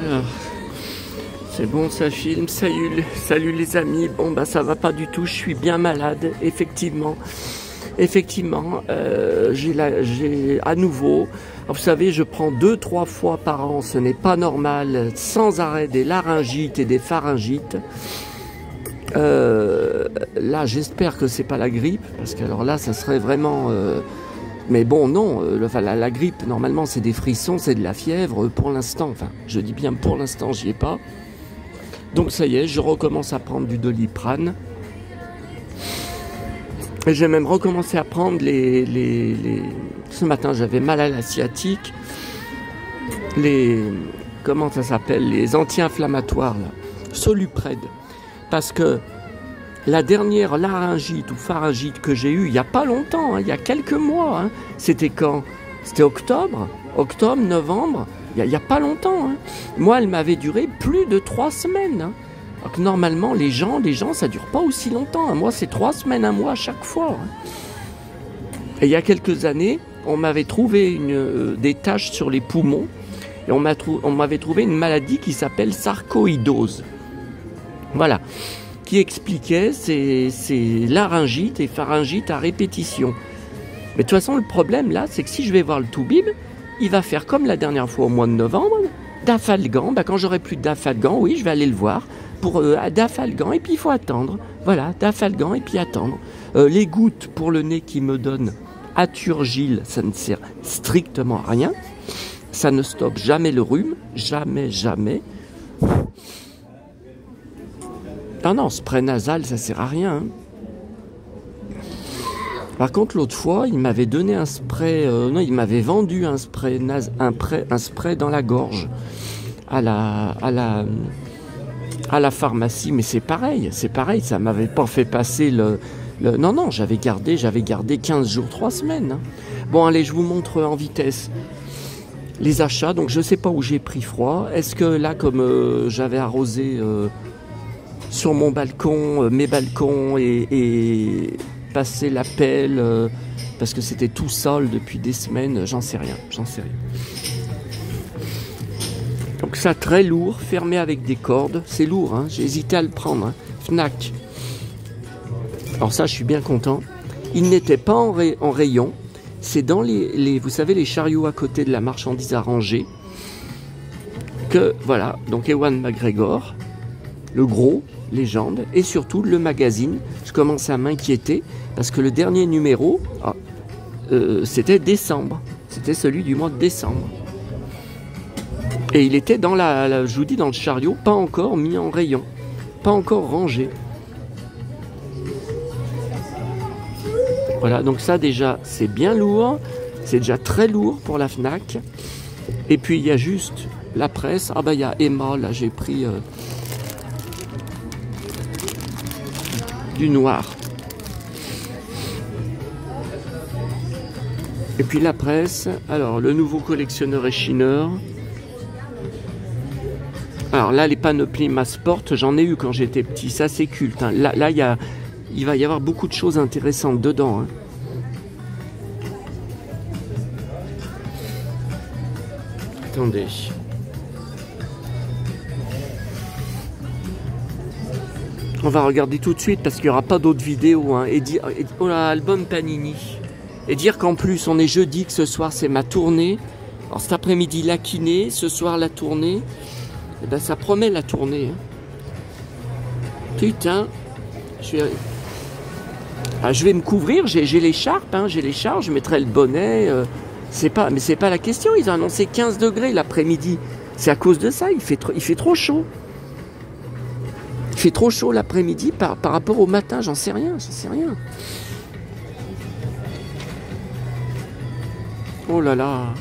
Alors, c'est bon, ça filme. Salut les amis. Bon, bah ça va pas du tout. Je suis bien malade, effectivement. J'ai à nouveau. Vous savez, je prends 2-3 fois par an. Ce n'est pas normal. Sans arrêt des laryngites et des pharyngites. Là, j'espère que c'est pas la grippe, parce que alors là, ça serait vraiment. Mais bon, non, la grippe, normalement, c'est des frissons, c'est de la fièvre. Pour l'instant, enfin, je dis bien pour l'instant, j'y ai pas. Donc ça y est, je recommence à prendre du Doliprane. Et j'ai même recommencé à prendre Ce matin, j'avais mal à la sciatique. Comment ça s'appelle? Les anti-inflammatoires, là. Soluprède. Parce que la dernière laryngite ou pharyngite que j'ai eue, il n'y a pas longtemps, hein, il y a quelques mois, hein, c'était quand? C'était octobre, novembre, il n'y a pas longtemps. Hein. Moi, elle m'avait duré plus de 3 semaines. Hein. Alors que normalement, les gens, ça ne dure pas aussi longtemps. Hein. Moi, c'est 3 semaines, un mois à chaque fois. Hein. Et il y a quelques années, on m'avait trouvé des taches sur les poumons et on m'avait trouvé une maladie qui s'appelle sarcoïdose. Voilà. Qui expliquait ces laryngites et pharyngites à répétition. Mais de toute façon, le problème là, c'est que si je vais voir le Toubib, il va faire comme la dernière fois au mois de novembre, Dafalgan. Quand j'aurai plus de Dafalgan, oui, je vais aller le voir pour Dafalgan et puis il faut attendre. Voilà, Dafalgan et puis attendre. Les gouttes pour le nez qu'il me donne, Aturgil, ça ne sert strictement à rien. Ça ne stoppe jamais le rhume, jamais. Non, spray nasal, ça sert à rien. Hein. Par contre, l'autre fois, il m'avait donné un spray... il m'avait vendu un spray un spray dans la gorge à la pharmacie. Mais c'est pareil, ça m'avait pas fait passer Non, j'avais gardé 15 jours, 3 semaines. Hein. Bon, allez, je vous montre en vitesse les achats. Donc, je sais pas où j'ai pris froid. Est-ce que là, comme j'avais arrosé... sur mon balcon, mes balcons et passer la pelle parce que c'était tout sale depuis des semaines, j'en sais rien. Donc ça très lourd, fermé avec des cordes, c'est lourd, hein, j'ai hésité à le prendre, hein. Fnac. Alors ça je suis bien content, il n'était pas en rayon, c'est dans vous savez les chariots à côté de la marchandise à ranger, que voilà, donc Ewan McGregor, le gros, légende, et surtout le magazine. Je commence à m'inquiéter parce que le dernier numéro, c'était décembre. C'était celui du mois de décembre. Et il était dans je vous dis, dans le chariot, pas encore mis en rayon, pas encore rangé. Voilà, donc ça déjà, c'est bien lourd. C'est déjà très lourd pour la Fnac. Et puis il y a juste la presse. Ah bah il y a Emma, là j'ai pris... du noir. Et puis la presse, alors le nouveau collectionneur et chineur. Alors là, les panoplies Massport, j'en ai eu quand j'étais petit, ça c'est culte. Hein. Là il va y avoir beaucoup de choses intéressantes dedans. Hein. Attendez. On va regarder tout de suite parce qu'il n'y aura pas d'autres vidéos. Hein, oh là, album Panini. Et dire qu'en plus, on est jeudi, que ce soir, c'est ma tournée. Alors cet après-midi, la kiné. Ce soir, la tournée. Et ben, ça promet la tournée. Hein. Putain. Je vais me couvrir. J'ai l'écharpe. Hein, j'ai l'écharpe. Je mettrai le bonnet. Mais c'est pas la question. Ils ont annoncé 15 degrés l'après-midi. C'est à cause de ça. Il fait trop chaud. Il fait trop chaud l'après-midi par rapport au matin, j'en sais rien. Oh là là.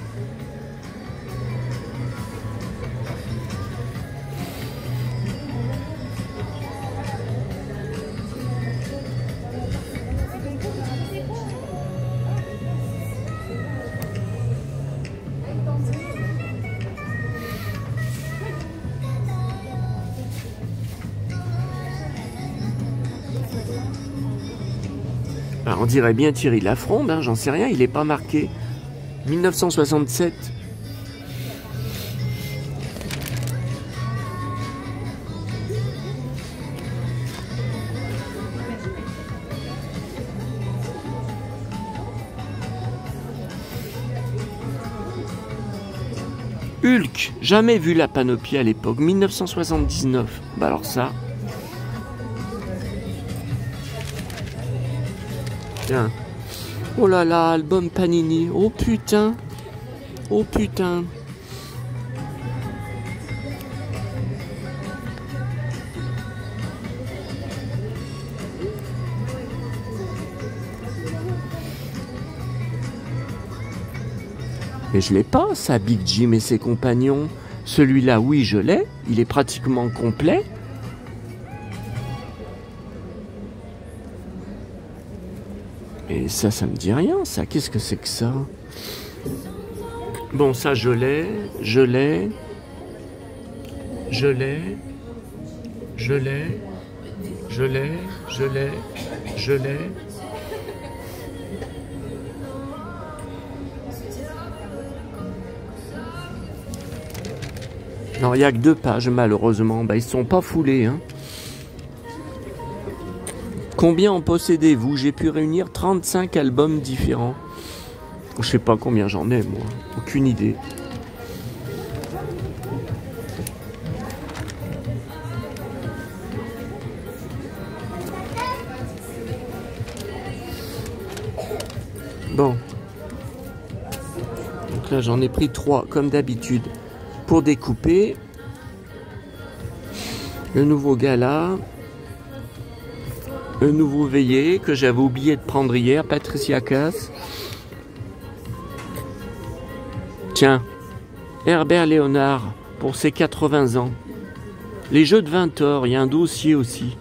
Alors on dirait bien Thierry Lafronde, hein, j'en sais rien, il n'est pas marqué. 1967. Hulk, jamais vu la panoplie à l'époque, 1979. Bah alors ça. Tiens. Oh là là, album Panini. Oh putain. Oh putain. Mais je l'ai pas, ça, Big Jim et ses compagnons. Celui-là, oui, je l'ai. Il est pratiquement complet. Et ça me dit rien, ça. Qu'est-ce que c'est que ça? Bon, ça, je l'ai. Je l'ai. Je l'ai. Je l'ai. Je l'ai. Je l'ai. Je l'ai. Non, il n'y a que 2 pages, malheureusement. Bah, ils ne sont pas foulés. Hein. Combien en possédez-vous? J'ai pu réunir 35 albums différents. Je sais pas combien j'en ai, moi. Aucune idée. Bon. Donc là, j'en ai pris 3, comme d'habitude. Pour découper, le nouveau gala, le nouveau veillé que j'avais oublié de prendre hier, Patricia Cass. Tiens, Herbert Léonard pour ses 80 ans. Les Jeux de 20 heures, il y a un dossier aussi.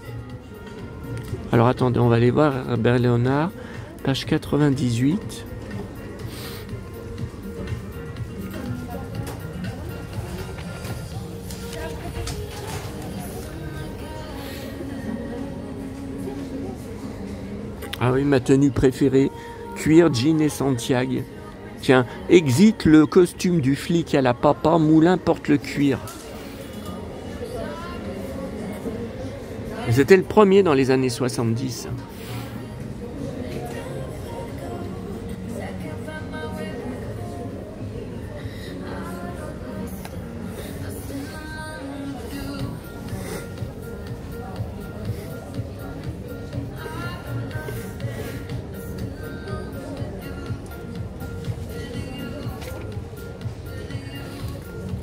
Alors attendez, on va aller voir Herbert Léonard, page 98. Ah oui, ma tenue préférée, cuir, jean et Santiago. Tiens, exit le costume du flic à la papa, Moulin porte le cuir. C'était le premier dans les années 70.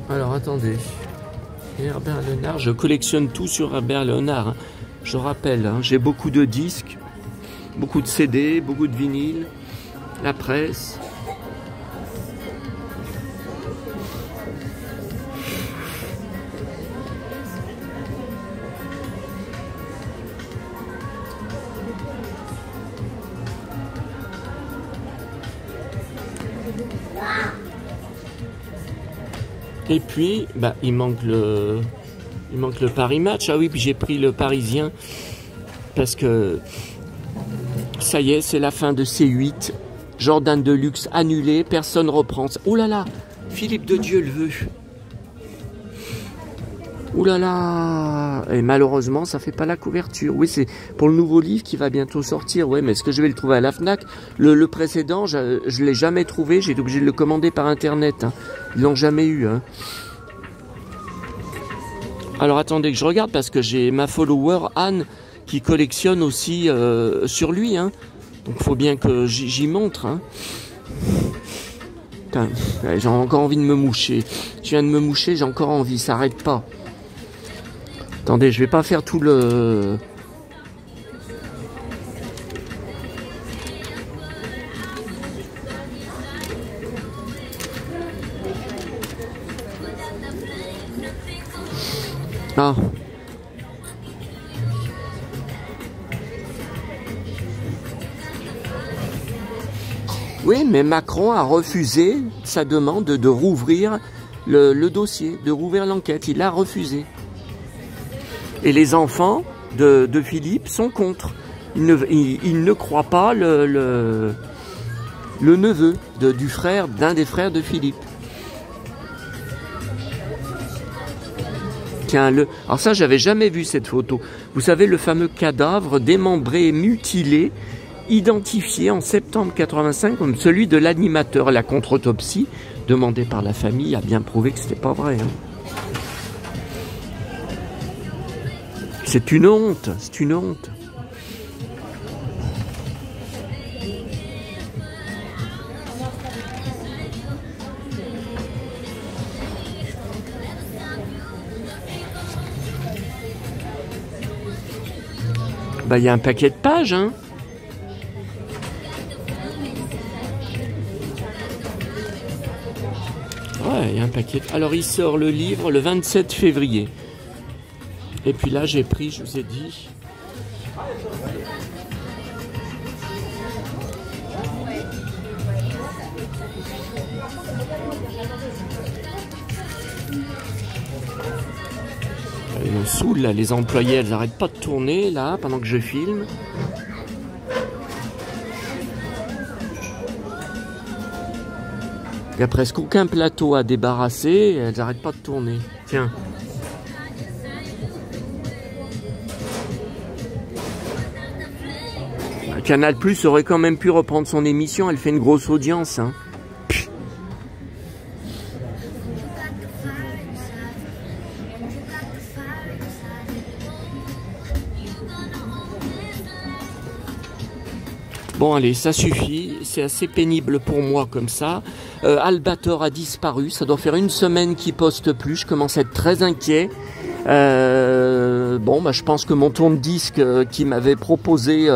Alors attendez, Herbert Léonard, je collectionne tout sur Herbert Léonard. Hein. Je rappelle, hein, j'ai beaucoup de disques, beaucoup de CD, beaucoup de vinyles, la presse. Et puis, bah, il manque le Paris Match. Ah oui, puis j'ai pris le Parisien parce que ça y est, c'est la fin de C8. Jordan Deluxe annulé, personne reprend. Oh là là, Philippe de Dieu le veut. Ouh là là. Et malheureusement, ça fait pas la couverture. Oui, c'est pour le nouveau livre qui va bientôt sortir. Ouais, mais est-ce que je vais le trouver à la Fnac? Le précédent, je l'ai jamais trouvé. J'ai été obligé de le commander par internet. Hein. Ils l'ont jamais eu. Hein. Alors attendez que je regarde parce que j'ai ma follower Anne qui collectionne aussi sur lui. Hein. Donc faut bien que j'y montre. Hein. Putain, j'ai encore envie de me moucher. Je viens de me moucher, j'ai encore envie. Ça arrête pas. Attendez, je vais pas faire tout le... Ah. Oui, mais Macron a refusé sa demande de rouvrir le dossier, de rouvrir l'enquête. Il a refusé. Et les enfants de Philippe sont contre. Ils ne croient pas le neveu du frère, d'un des frères de Philippe. Tiens, alors ça, j'avais jamais vu cette photo. Vous savez, le fameux cadavre démembré et mutilé identifié en septembre 85 comme celui de l'animateur. La contre-autopsie, demandée par la famille, a bien prouvé que c'était pas vrai. Hein. C'est une honte, c'est une honte. Bah, il y a un paquet de pages, hein. Ouais, il y a un paquet. Alors, il sort le livre le 27 février. Et puis là, j'ai pris, je vous ai dit... Ils me saoulent, là, les employés, elles n'arrêtent pas de tourner, là, pendant que je filme. Il n'y a presque aucun plateau à débarrasser, elles n'arrêtent pas de tourner. Tiens. Canal Plus aurait quand même pu reprendre son émission, elle fait une grosse audience, hein. Bon allez, ça suffit, c'est assez pénible pour moi comme ça. Albator a disparu, ça doit faire une semaine qu'il poste plus, je commence à être très inquiet. Bon, bah, je pense que mon tourne-disque qui m'avait proposé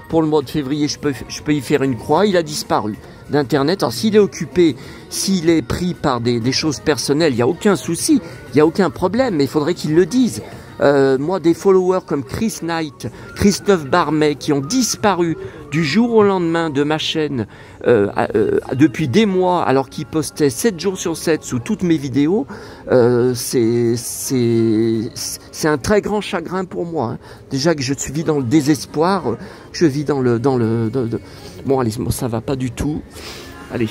pour le mois de février, je peux y faire une croix, il a disparu d'Internet. Alors s'il est occupé, s'il est pris par des choses personnelles, il n'y a aucun souci, il n'y a aucun problème, mais il faudrait qu'il le dise. Moi, des followers comme Chris Knight, Christophe Barmet, qui ont disparu du jour au lendemain de ma chaîne depuis des mois, alors qu'ils postaient 7 jours sur 7 sous toutes mes vidéos, c'est un très grand chagrin pour moi. Hein. Déjà que je vis dans le désespoir, je vis dans le... Bon, allez, ça va pas du tout. Allez.